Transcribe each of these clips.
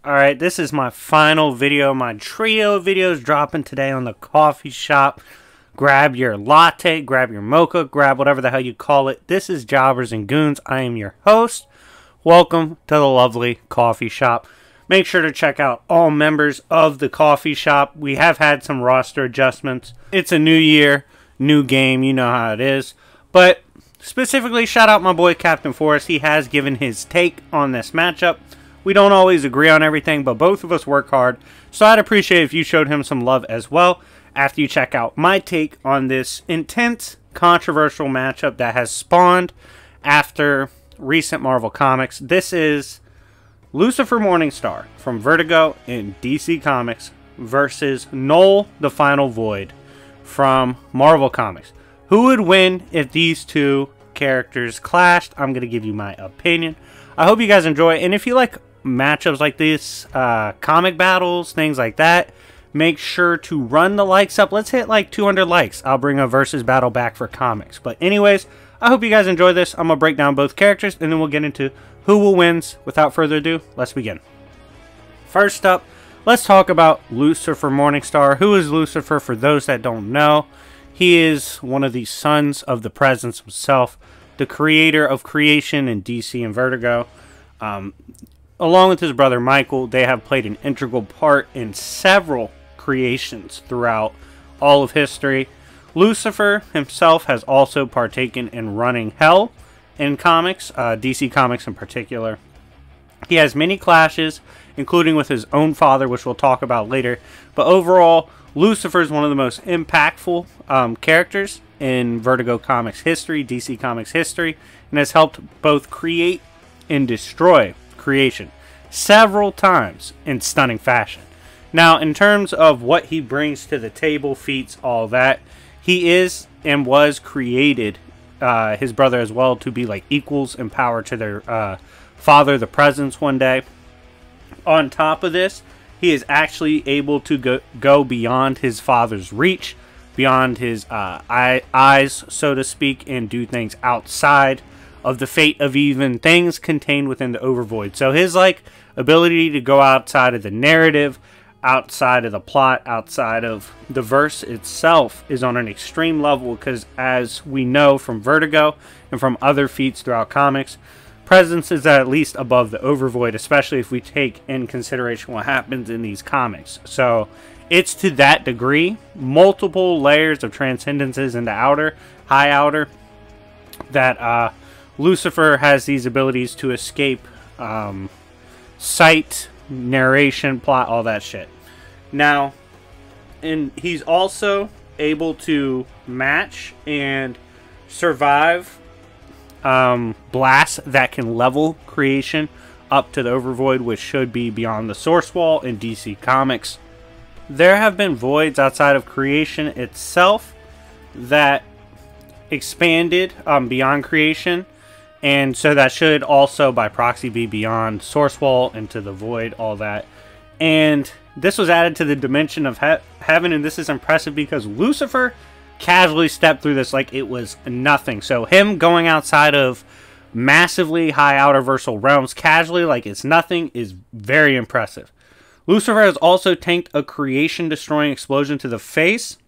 Alright, this is my final video. My trio videos dropping today on the coffee shop. Grab your latte, grab your mocha, grab whatever the hell you call it. This is Jobbers and Goons. I am your host. Welcome to the lovely coffee shop. Make sure to check out all members of the coffee shop. We have had some roster adjustments. It's a new year, new game. You know how it is. But specifically, shout out my boy Captain Forrest. He has given his take on this matchup. We don't always agree on everything, but both of us work hard. So I'd appreciate if you showed him some love as well after you check out my take on this intense, controversial matchup that has spawned after recent Marvel Comics. This is Lucifer Morningstar from Vertigo and DC Comics versus Knull, the Final Void from Marvel Comics. Who would win if these two characters clashed? I'm going to give you my opinion. I hope you guys enjoy it. And if you like matchups like this, comic battles, things like that, make sure to run the likes up. Let's hit like 200 likes. I'll bring a versus battle back for comics. But anyways, I hope you guys enjoy this. I'm going to break down both characters and then we'll get into who will wins. Without further ado, let's begin. First up, let's talk about Lucifer Morningstar. Who is Lucifer for those that don't know? He is one of the sons of the Presence himself, the creator of creation in DC and Vertigo. Along with his brother Michael, they have played an integral part in several creations throughout all of history. Lucifer himself has also partaken in running hell in comics, DC Comics in particular. He has many clashes, including with his own father, which we'll talk about later. But overall, Lucifer is one of the most impactful characters in Vertigo Comics history, DC Comics history, and has helped both create and destroy creation several times in stunning fashion. Now, in terms of what he brings to the table, feats, all that, he is and was created, his brother as well, to be like equals in power to their father, the Presence, one day. On top of this, he is actually able to go beyond his father's reach, beyond his eyes, so to speak, and do things outside of the fate of even things contained within the Overvoid. So his like ability to go outside of the narrative, outside of the plot, outside of the verse itself is on an extreme level, because as we know from Vertigo and from other feats throughout comics, Presence is at least above the Overvoid, especially if we take in consideration what happens in these comics. So it's to that degree, multiple layers of transcendences in the outer, high outer, that Lucifer has these abilities to escape sight, narration, plot, all that shit. Now, and he's also able to match and survive blasts that can level creation up to the Overvoid, which should be beyond the source wall in DC Comics. There have been voids outside of creation itself that expanded beyond creation, and so that should also by proxy be beyond source wall into the void, all that. And this was added to the dimension of heaven, and this is impressive because Lucifer casually stepped through this like it was nothing. So him going outside of massively high outerversal realms casually like it's nothing is very impressive. Lucifer has also tanked a creation destroying explosion to the face,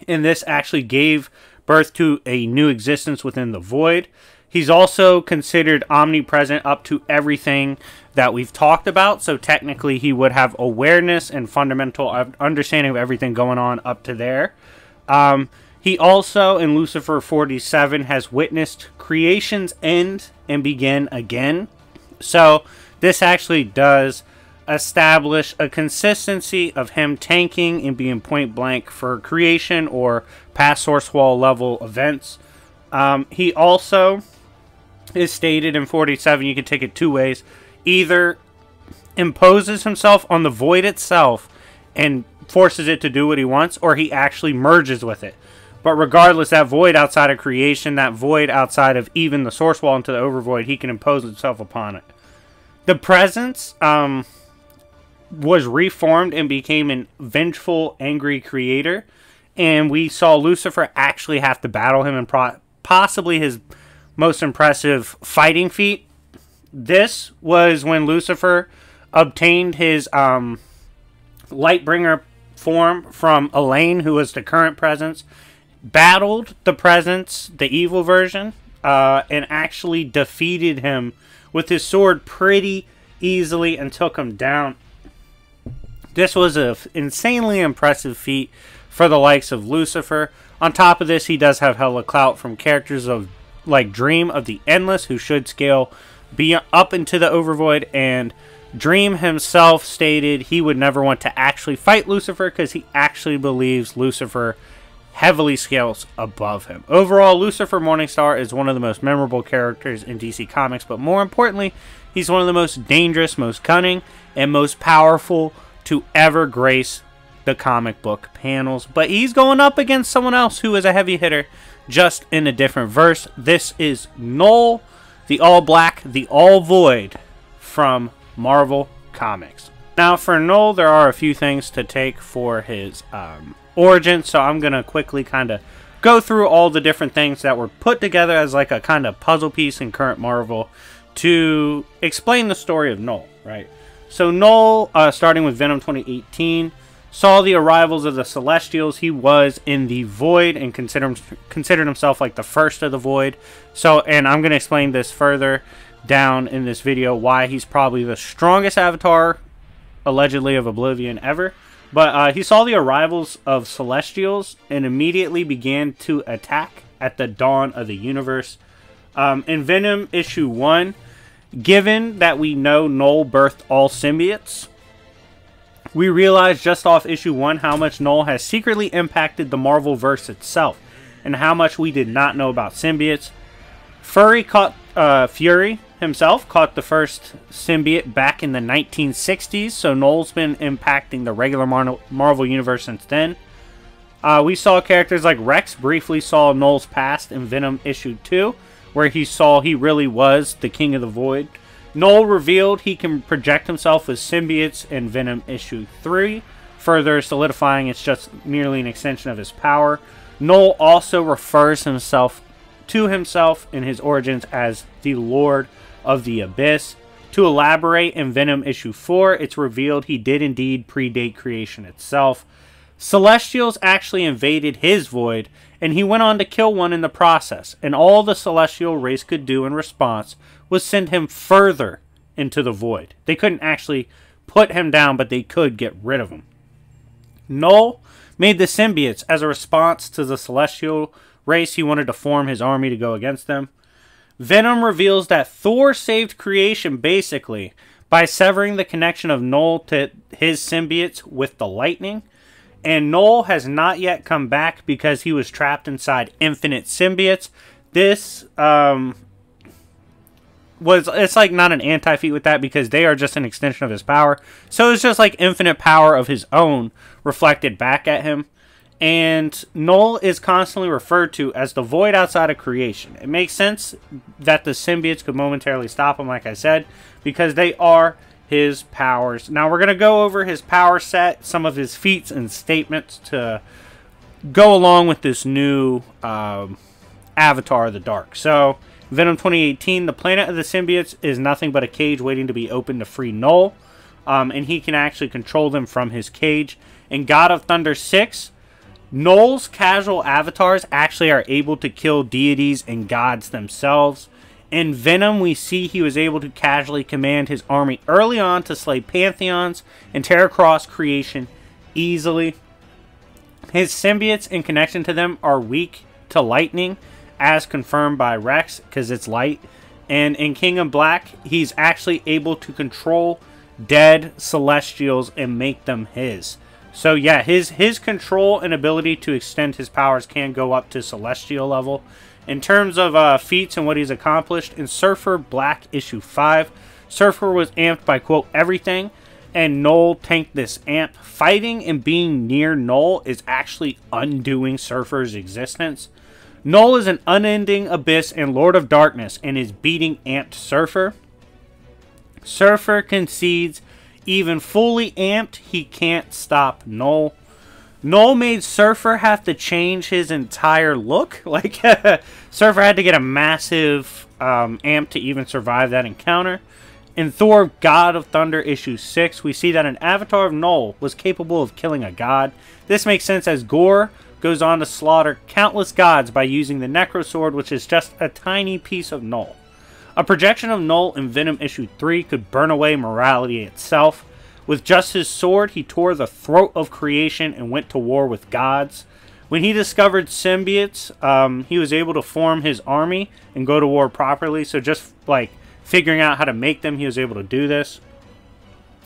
and this actually gave birth to a new existence within the void. He's also considered omnipresent up to everything that we've talked about, so technically he would have awareness and fundamental understanding of everything going on up to there. He also, in Lucifer 47, has witnessed creation's end and begin again. So this actually does establish a consistency of him tanking and being point blank for creation or past source wall level events. He also is stated in 47, you can take it two ways. Either imposes himself on the void itself and forces it to do what he wants, or he actually merges with it. But regardless, that void outside of creation, that void outside of even the source wall into the Overvoid, he can impose himself upon it. The Presence was reformed and became an vengeful, angry creator, and we saw Lucifer actually have to battle him in possibly his most impressive fighting feat. This was when Lucifer obtained his Lightbringer form from Elaine, who was the current presence, battled the presence, the evil version, and actually defeated him with his sword pretty easily and took him down. This was an insanely impressive feat for the likes of Lucifer. On top of this, he does have hella clout from characters of like Dream of the Endless, who should scale up into the Overvoid, and Dream himself stated he would never want to actually fight Lucifer because he actually believes Lucifer heavily scales above him. Overall, Lucifer Morningstar is one of the most memorable characters in DC Comics, but more importantly, he's one of the most dangerous, most cunning, and most powerful to ever grace the comic book panels. But he's going up against someone else who is a heavy hitter, just in a different verse. This is Knull, the All-Black, the All-Void from Marvel Comics. Now, for Knull, there are a few things to take for his origin, so I'm going to quickly kind of go through all the different things that were put together as like a kind of puzzle piece in current Marvel to explain the story of Knull, right? So Knull, starting with Venom 2018, saw the arrivals of the Celestials. He was in the Void and considered himself like the first of the Void. So, and I'm going to explain this further down in this video, why he's probably the strongest avatar, allegedly, of Oblivion ever. But he saw the arrivals of Celestials and immediately began to attack at the dawn of the universe. In Venom issue 1, given that we know Knull birthed all symbiotes, we realize just off issue 1 how much Knull has secretly impacted the Marvel-verse itself, and how much we did not know about symbiotes. Fury himself caught the first symbiote back in the 1960s, so Knull's been impacting the regular Marvel Universe since then. We saw characters like Rex briefly saw Knull's past in Venom issue 2, where he saw he really was the King of the Void. Knull revealed he can project himself as symbiotes in Venom issue 3, further solidifying it's just merely an extension of his power. Knull also refers to himself in his origins as the Lord of the Abyss. To elaborate, in Venom issue 4, it's revealed he did indeed predate creation itself. Celestials actually invaded his Void, and he went on to kill one in the process, and all the Celestial race could do in response was send him further into the Void. They couldn't actually put him down, but they could get rid of him. Knull made the symbiotes as a response to the Celestial race. He wanted to form his army to go against them. Venom reveals that Thor saved creation basically by severing the connection of Knull to his symbiotes with the lightning. And Knull has not yet come back because he was trapped inside infinite symbiotes. This it's like not an anti-feat with that, because they are just an extension of his power. So it's just like infinite power of his own reflected back at him. And Knull is constantly referred to as the Void outside of creation. It makes sense that the symbiotes could momentarily stop him, like I said, because they are his powers. Now we're going to go over his power set, some of his feats and statements to go along with this new Avatar of the Dark. So, Venom 2018, the planet of the symbiotes is nothing but a cage waiting to be opened to free Knull. And he can actually control them from his cage. In God of Thunder 6, Knull's casual avatars actually are able to kill deities and gods themselves. In Venom, we see he was able to casually command his army early on to slay pantheons and tear across creation easily. His symbiotes in connection to them are weak to lightning, as confirmed by Rex, because it's light. And in Kingdom Black, he's actually able to control dead Celestials and make them his. So yeah, his control and ability to extend his powers can go up to Celestial level. In terms of feats and what he's accomplished, in Surfer Black issue 5, Surfer was amped by, quote, everything, and Knull tanked this amp. Fighting and being near Knull is actually undoing Surfer's existence. Knull is an unending abyss and Lord of Darkness and is beating amped Surfer. Surfer concedes even fully amped, he can't stop Knull. Knull made Surfer have to change his entire look. Like, Surfer had to get a massive amp to even survive that encounter. In Thor, God of Thunder, issue 6, we see that an avatar of Knull was capable of killing a god. This makes sense as Gorr goes on to slaughter countless gods by using the Necro Sword, which is just a tiny piece of Knull. A projection of Knull in Venom issue 3 could burn away morality itself. With just his sword, he tore the throat of creation and went to war with gods. When he discovered symbiotes, he was able to form his army and go to war properly. So just like figuring out how to make them, he was able to do this.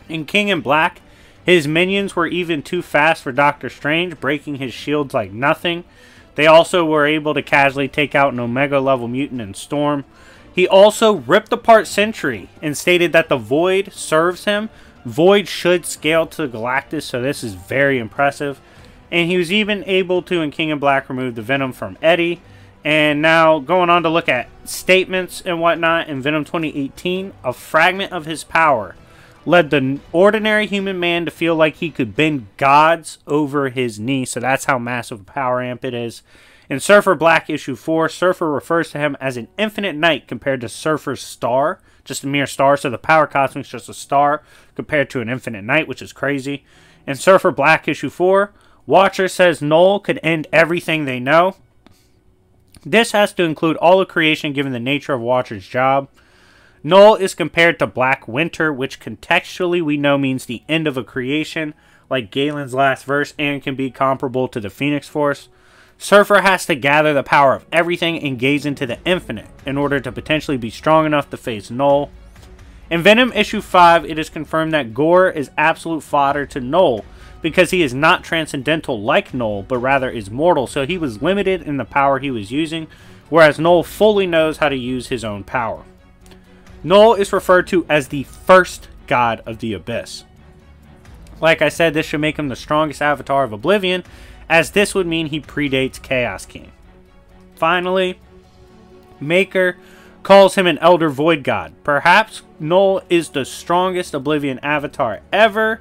In King in Black, his minions were even too fast for Doctor Strange, breaking his shields like nothing. They also were able to casually take out an Omega level mutant in Storm. He also ripped apart Sentry and stated that the Void serves him. Void should scale to Galactus, so this is very impressive. And he was even able to, in King in Black, remove the Venom from Eddie. And now, going on to look at statements and whatnot, in Venom 2018, a fragment of his power led the ordinary human man to feel like he could bend gods over his knee. So that's how massive a power amp it is. In Surfer Black issue 4, Surfer refers to him as an infinite knight compared to Surfer's star, just a mere star. So the power cosmic is just a star compared to an infinite knight, which is crazy. In Surfer Black issue 4, Watcher says Knull could end everything they know. This has to include all of creation given the nature of Watcher's job. Knull is compared to Black Winter, which contextually we know means the end of a creation, like Galen's last verse, and can be comparable to the Phoenix Force. Surfer has to gather the power of everything and gaze into the infinite in order to potentially be strong enough to face Knull. In Venom issue 5, it is confirmed that Gorr is absolute fodder to Knull because he is not transcendental like Knull, but rather is mortal, so he was limited in the power he was using, whereas Knull fully knows how to use his own power. Knull is referred to as the first god of the Abyss. Like I said, this should make him the strongest avatar of Oblivion, as this would mean he predates Chaos King. Finally, Maker calls him an Elder Void God. Perhaps Knull is the strongest Oblivion avatar ever,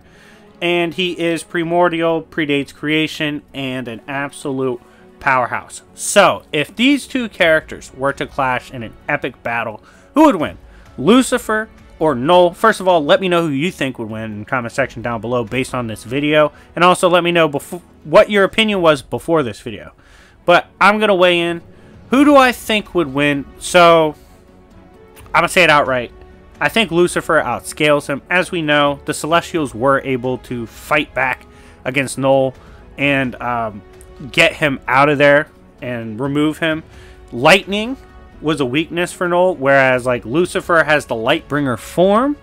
and he is primordial, predates creation, and an absolute powerhouse. So, if these two characters were to clash in an epic battle, who would win? Lucifer or Knull? First of all, let me know who you think would win in the comment section down below based on this video. And also let me know what your opinion was before this video. But I'm going to weigh in. Who do I think would win? So, I'm going to say it outright. I think Lucifer outscales him. As we know, the Celestials were able to fight back against Knull and get him out of there and remove him. Lightning was a weakness for Knull, whereas like Lucifer has the Lightbringer form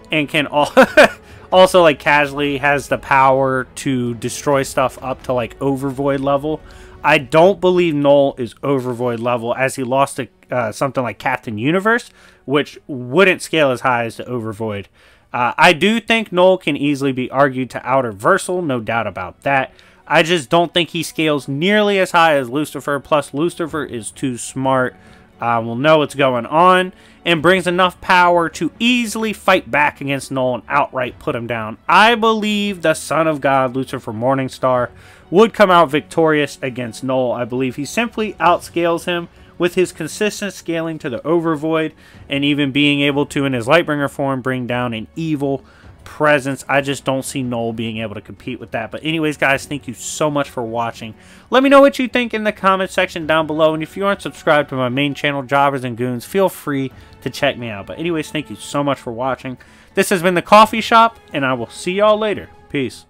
and can also like casually has the power to destroy stuff up to like Overvoid level. I don't believe Knull is Overvoid level, as he lost to something like Captain Universe, which wouldn't scale as high as the Overvoid. I do think Knull can easily be argued to Outer Versal, no doubt about that. I just don't think he scales nearly as high as Lucifer, plus Lucifer is too smart, will know what's going on, and brings enough power to easily fight back against Knull and outright put him down. I believe the Son of God, Lucifer Morningstar, would come out victorious against Knull. I believe he simply outscales him with his consistent scaling to the Overvoid and even being able to, in his Lightbringer form, bring down an evil presence. I just don't see Knull being able to compete with that. But anyways, guys, thank you so much for watching. Let me know what you think in the comment section down below. And if you aren't subscribed to my main channel, Jobbers and Goons, feel free to check me out. But anyways, thank you so much for watching. This has been The Coffee Shop, and I will see y'all later. Peace.